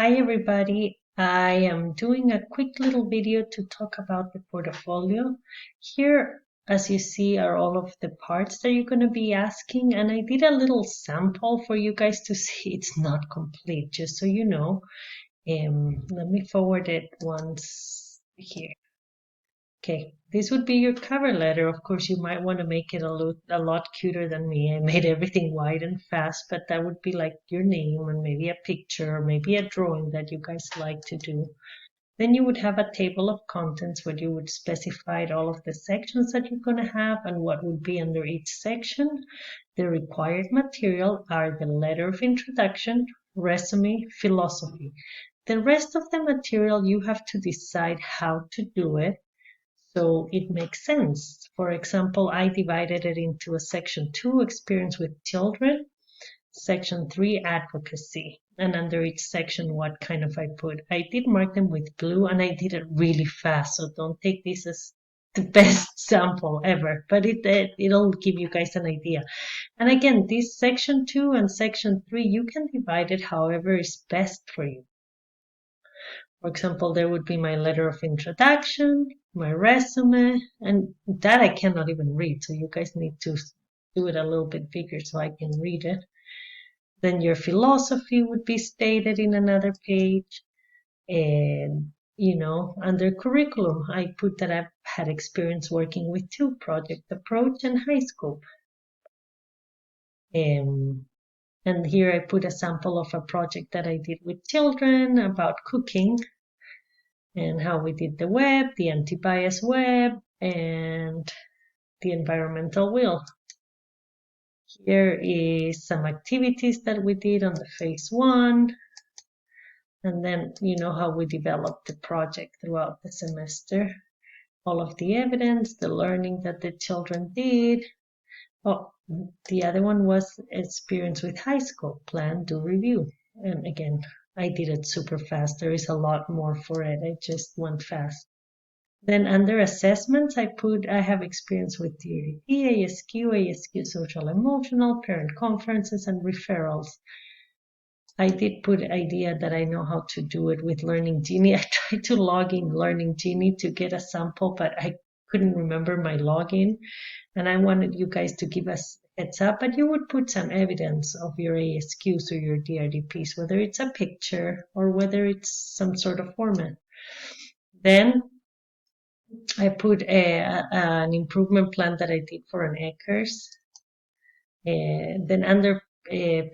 Hi everybody, I am doing a quick little video to talk about the portfolio. Here, as you see, are all of the parts that you're going to be asking, and I did a little sample for you guys to see it's not complete, just so you know. Let me forward it once here. Okay, this would be your cover letter. Of course, you might want to make it a lot cuter than me. I made everything white and fast, but that would be like your name and maybe a picture or maybe a drawing that you guys like to do. Then you would have a table of contents where you would specify all of the sections that you're going to have and what would be under each section. The required material are the letter of introduction, resume, philosophy. The rest of the material you have to decide how to do it so it makes sense. For example, I divided it into a section 2, experience with children, section 3, advocacy, and under each section, what kind of I put. I did mark them with blue and I did it really fast, so don't take this as the best sample ever, but it'll give you guys an idea. And again, this section 2 and section 3, you can divide it however is best for you. For example, there would be my letter of introduction, my resume, and that I cannot even read. So you guys need to do it a little bit bigger so I can read it. Then your philosophy would be stated in another page. And, under curriculum, I put that I've had experience working with two, project approach and HighScope. And here I put a sample of a project that I did with children about cooking and how we did the web, the anti-bias web, and the environmental wheel. Here is some activities that we did on the phase 1, and then you know how we developed the project throughout the semester. All of the evidence, the learning that the children did. Oh, the other one was experience with HighScope, plan, do, review. And again, I did it super fast. There is a lot more for it. I just went fast. Then under assessments, I have experience with DRT, ASQ social emotional, parent conferences, and referrals. I did put idea that I know how to do it with Learning Genie. I tried to log in Learning Genie to get a sample, but I couldn't remember my login. And I wanted you guys to give us heads up, but you would put some evidence of your ASQs or your DRDPs, whether it's a picture or whether it's some sort of format. Then I put an improvement plan that I did for an ECHRS. Then under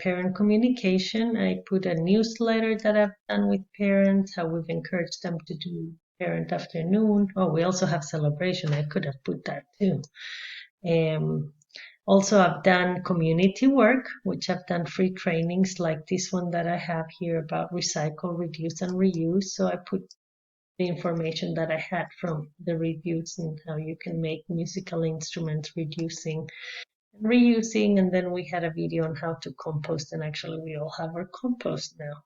parent communication, I put a newsletter that I've done with parents, how we've encouraged them to do parent afternoon. Oh, we also have celebration. I could have put that too. Also, I've done community work, which I've done free trainings like this one that I have here about recycle, reduce, and reuse. So I put the information that I had from the reviews and how you can make musical instruments reducing and reusing. And then we had a video on how to compost, and actually we all have our compost now.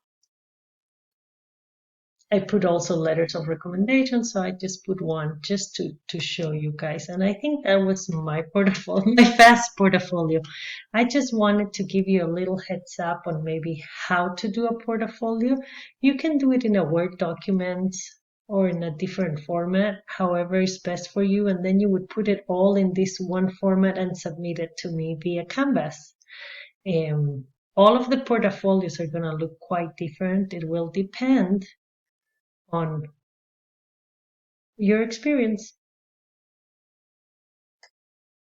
I put also letters of recommendation, so I just put one just to show you guys. And I think that was my portfolio, my fast portfolio. I just wanted to give you a little heads up on maybe how to do a portfolio. You can do it in a Word document or in a different format, however is best for you. And then you would put it all in this one format and submit it to me via Canvas. All of the portfolios are going to look quite different. It will depend on your experience.